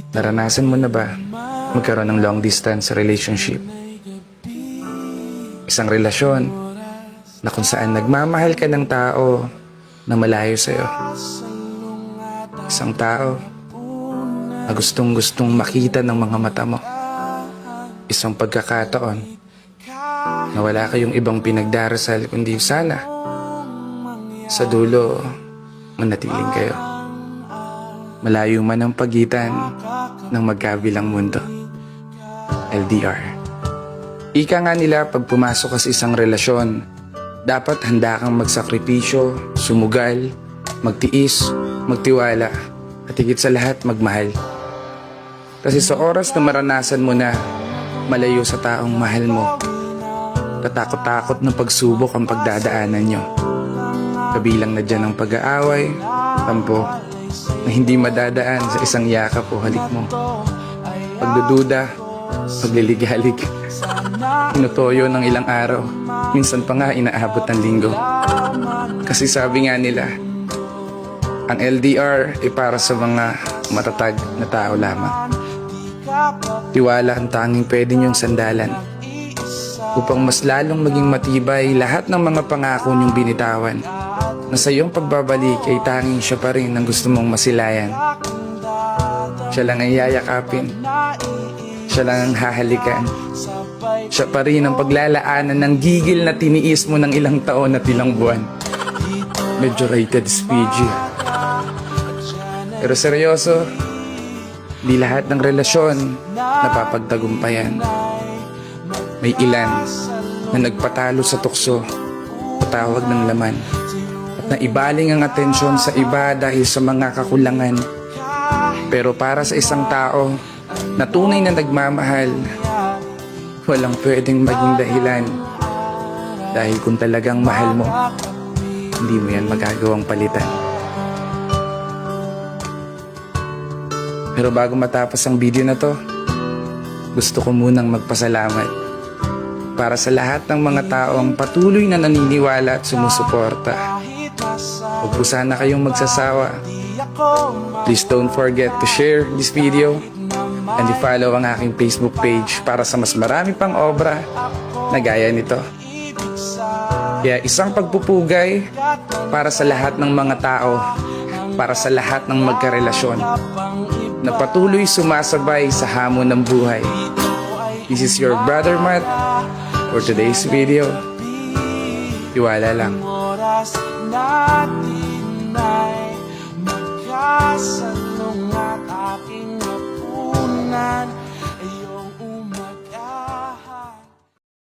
Naranasan mo na ba magkaroon ng long distance relationship? Isang relasyon na kung saan nagmamahal ka ng tao na malayo sa'yo. Isang tao na gustong-gustong makita ng mga mata mo. Isang pagkakataon na wala kayong ibang pinagdarasal kundi sana sa dulo manatiling kayo. Malayo man ang pagitan ng magkabilang mundo. LDR. Ika nga nila, pag pumasok ka sa isang relasyon, dapat handa kang magsakripisyo, sumugal, magtiis, magtiwala, at higit sa lahat magmahal. Kasi sa oras na maranasan mo na malayo sa taong mahal mo, tatakot-takot na pagsubok ang pagdadaanan nyo. Kabilang na dyan ang pag-aaway, tampo, na hindi madadaan sa isang yakap o halik mo. Pagdududa, pagliligalig, inutoyo ng ilang araw, minsan pa nga inaabot ng linggo. Kasi sabi nga nila, ang LDR ay para sa mga matatag na tao lamang. Tiwala ang tanging pwede niyong sandalan upang mas lalong maging matibay lahat ng mga pangako niyong binitawan, na sa iyong pagbabalik ay tanging siya pa rin ang gusto mong masilayan. Siya lang ang yayakapin, siya lang ang hahalikan, siya pa rin ang paglalaanan ng gigil na tiniis mo ng ilang taon at ilang buwan. Medyo rated PG. Pero seryoso, di lahat ng relasyon napapagtagumpayan. May ilan na nagpatalo sa tukso, patawag ng laman, at naibaling ang atensyon sa iba dahil sa mga kakulangan. Pero para sa isang tao na tunay na nagmamahal, walang pwedeng maging dahilan. Dahil kung talagang mahal mo, hindi mo yan magagawang palitan. Pero bago matapos ang video na to, gusto ko munang magpasalamat para sa lahat ng mga taong patuloy na naniniwala at sumusuporta. Huwag po sana kayong magsasawa. Please don't forget to share this video and i-follow ang aking Facebook page para sa mas marami pang obra na gaya nito. Kaya isang pagpupugay para sa lahat ng mga tao, para sa lahat ng magkarelasyon na patuloy sumasabay sa hamon ng buhay. This is your brother Matt for today's video. Tiwala lang.